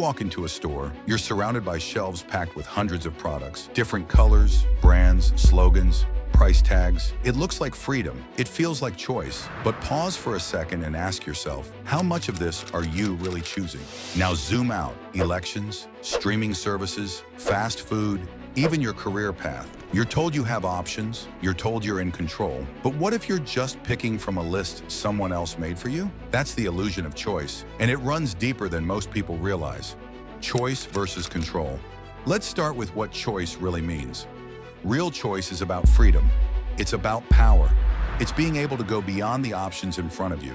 walk into a store, you're surrounded by shelves packed with hundreds of products, different colors, brands, slogans, price tags. It looks like freedom. It feels like choice. But pause for a second and ask yourself, how much of this are you really choosing? Now zoom out. Elections, streaming services, fast food, even your career path. You're told you have options, you're told you're in control, but what if you're just picking from a list someone else made for you? That's the illusion of choice, and it runs deeper than most people realize. Choice versus control. Let's start with what choice really means. Real choice is about freedom. It's about power. It's being able to go beyond the options in front of you.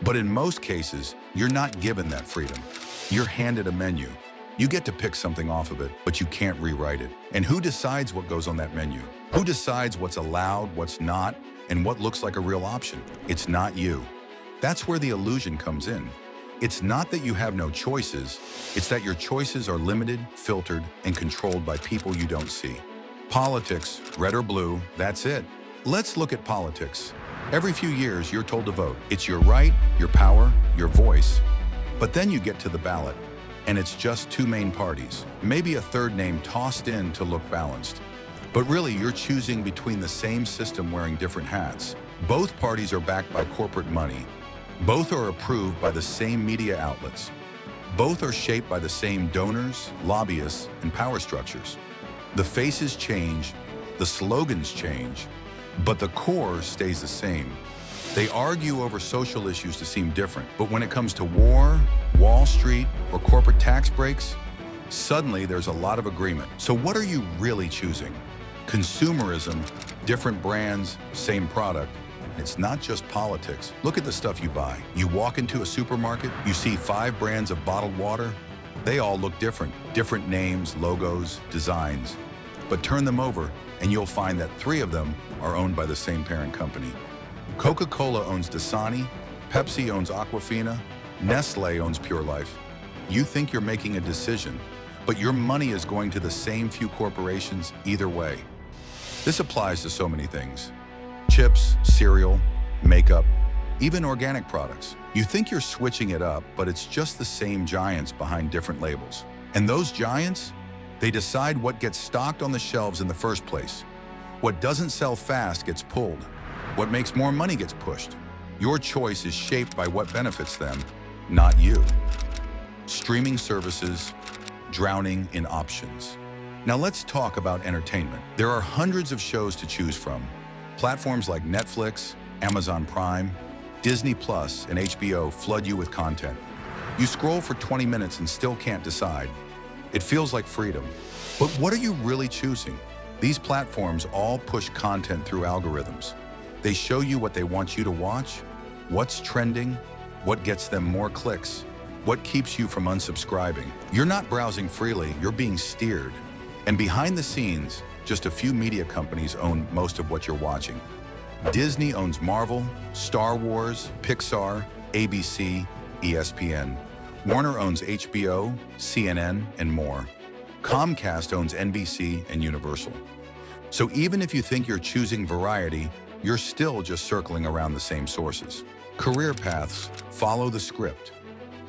But in most cases, you're not given that freedom. You're handed a menu. You get to pick something off of it, but you can't rewrite it. And who decides what goes on that menu? Who decides what's allowed, what's not, and what looks like a real option? It's not you. That's where the illusion comes in. It's not that you have no choices, it's that your choices are limited, filtered, and controlled by people you don't see. Politics, red or blue, that's it. Let's look at politics. Every few years, you're told to vote. It's your right, your power, your voice. But then you get to the ballot, and it's just two main parties, maybe a third name tossed in to look balanced. But really, you're choosing between the same system wearing different hats. Both parties are backed by corporate money. Both are approved by the same media outlets. Both are shaped by the same donors, lobbyists, and power structures. The faces change, the slogans change, but the core stays the same. They argue over social issues to seem different, but when it comes to war, Wall Street, or corporate tax breaks, suddenly there's a lot of agreement. So what are you really choosing? Consumerism, different brands, same product. It's not just politics. Look at the stuff you buy. You walk into a supermarket, you see 5 brands of bottled water. They all look different. Different names, logos, designs. But turn them over, and you'll find that 3 of them are owned by the same parent company. Coca-Cola owns Dasani, Pepsi owns Aquafina, Nestle owns Pure Life. You think you're making a decision, but your money is going to the same few corporations either way. This applies to so many things. Chips, cereal, makeup, even organic products. You think you're switching it up, but it's just the same giants behind different labels. And those giants, they decide what gets stocked on the shelves in the first place. What doesn't sell fast gets pulled. What makes more money gets pushed. Your choice is shaped by what benefits them, not you. Streaming services, drowning in options. Now let's talk about entertainment. There are hundreds of shows to choose from. Platforms like Netflix, Amazon Prime, Disney Plus, and HBO flood you with content. You scroll for 20 minutes and still can't decide. It feels like freedom. But what are you really choosing? These platforms all push content through algorithms. They show you what they want you to watch, what's trending, what gets them more clicks, what keeps you from unsubscribing. You're not browsing freely, you're being steered. And behind the scenes, just a few media companies own most of what you're watching. Disney owns Marvel, Star Wars, Pixar, ABC, ESPN. Warner owns HBO, CNN, and more. Comcast owns NBC and Universal. So even if you think you're choosing variety, you're still just circling around the same sources. Career paths follow the script.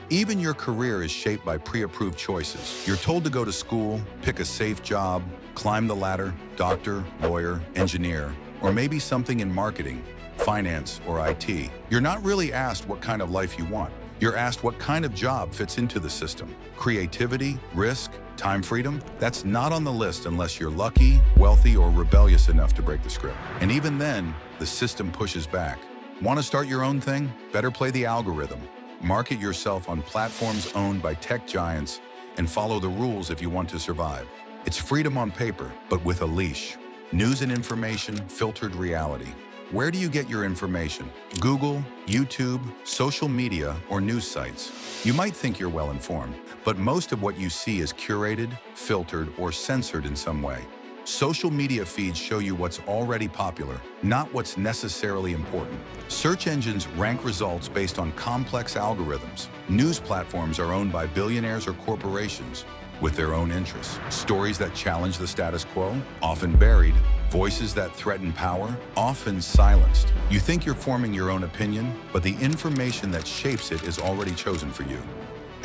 Even your career is shaped by pre-approved choices. You're told to go to school, pick a safe job, climb the ladder, doctor, lawyer, engineer, or maybe something in marketing, finance, or IT. You're not really asked what kind of life you want. You're asked what kind of job fits into the system. Creativity, risk, time freedom, that's not on the list unless you're lucky, wealthy, or rebellious enough to break the script. And even then, the system pushes back. Want to start your own thing? Better play the algorithm. Market yourself on platforms owned by tech giants and follow the rules if you want to survive. It's freedom on paper, but with a leash. News and information, filtered reality. Where do you get your information? Google, YouTube, social media, or news sites. You might think you're well informed, but most of what you see is curated, filtered, or censored in some way. Social media feeds show you what's already popular, not what's necessarily important. Search engines rank results based on complex algorithms. News platforms are owned by billionaires or corporations with their own interests. Stories that challenge the status quo, often buried. Voices that threaten power, often silenced. You think you're forming your own opinion, but the information that shapes it is already chosen for you.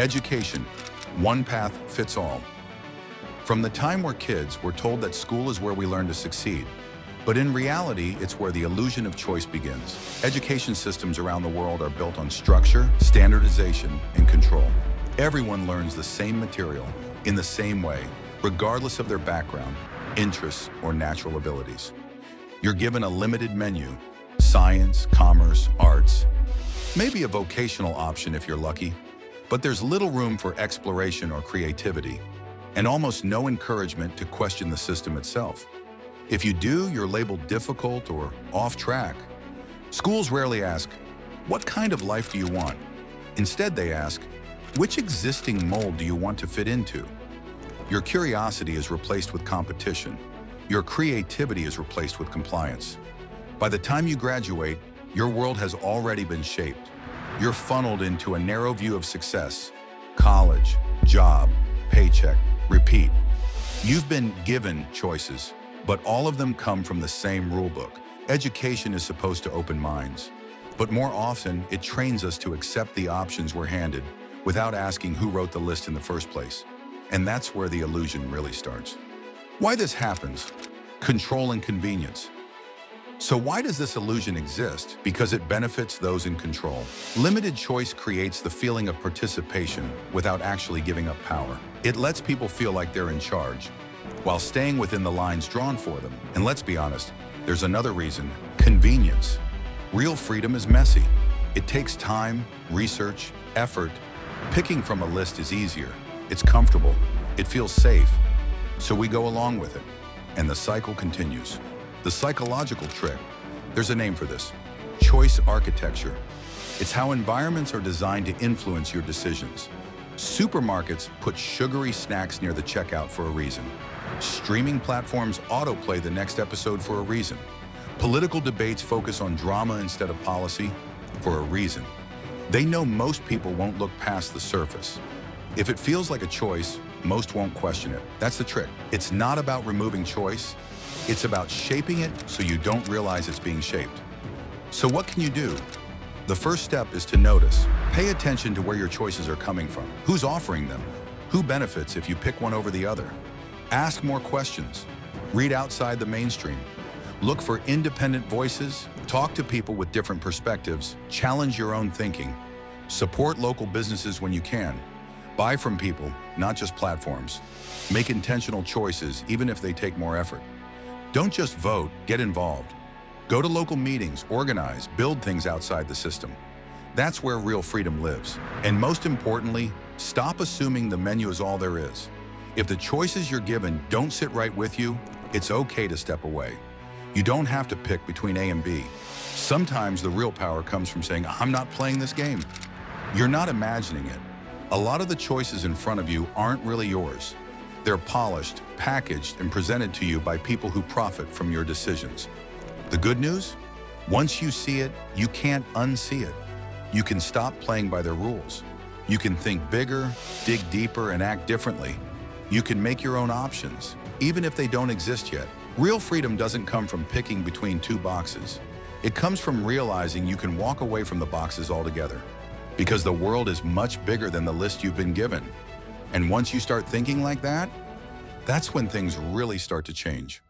Education, one path fits all. From the time we're kids, we're told that school is where we learn to succeed. But in reality, it's where the illusion of choice begins. Education systems around the world are built on structure, standardization, and control. Everyone learns the same material in the same way, regardless of their background, interests, or natural abilities. You're given a limited menu: science, commerce, arts, maybe a vocational option if you're lucky, but there's little room for exploration or creativity, and almost no encouragement to question the system itself. If you do, you're labeled difficult or off track. Schools rarely ask, "What kind of life do you want?" Instead, they ask, "Which existing mold do you want to fit into?" Your curiosity is replaced with competition. Your creativity is replaced with compliance. By the time you graduate, your world has already been shaped. You're funneled into a narrow view of success: college, job, paycheck, repeat. You've been given choices, but all of them come from the same rulebook. Education is supposed to open minds, but more often it trains us to accept the options we're handed without asking who wrote the list in the first place. And that's where the illusion really starts. Why this happens? Control and convenience. So why does this illusion exist? Because it benefits those in control. Limited choice creates the feeling of participation without actually giving up power. It lets people feel like they're in charge, while staying within the lines drawn for them. And let's be honest, there's another reason: convenience. Real freedom is messy. It takes time, research, effort. Picking from a list is easier. It's comfortable. It feels safe. So we go along with it. And the cycle continues. The psychological trick, there's a name for this: choice architecture. It's how environments are designed to influence your decisions. Supermarkets put sugary snacks near the checkout for a reason. Streaming platforms autoplay the next episode for a reason. Political debates focus on drama instead of policy for a reason. They know most people won't look past the surface. If it feels like a choice, most won't question it. That's the trick. It's not about removing choice. It's about shaping it so you don't realize it's being shaped. So what can you do? The first step is to notice. Pay attention to where your choices are coming from. Who's offering them? Who benefits if you pick one over the other? Ask more questions. Read outside the mainstream. Look for independent voices. Talk to people with different perspectives. Challenge your own thinking. Support local businesses when you can. Buy from people, not just platforms. Make intentional choices, even if they take more effort. Don't just vote, get involved. Go to local meetings, organize, build things outside the system. That's where real freedom lives. And most importantly, stop assuming the menu is all there is. If the choices you're given don't sit right with you, it's okay to step away. You don't have to pick between A and B. Sometimes the real power comes from saying, "I'm not playing this game." You're not imagining it. A lot of the choices in front of you aren't really yours. They're polished, packaged, and presented to you by people who profit from your decisions. The good news? Once you see it, you can't unsee it. You can stop playing by their rules. You can think bigger, dig deeper, and act differently. You can make your own options, even if they don't exist yet. Real freedom doesn't come from picking between two boxes. It comes from realizing you can walk away from the boxes altogether. Because the world is much bigger than the list you've been given. And once you start thinking like that, that's when things really start to change.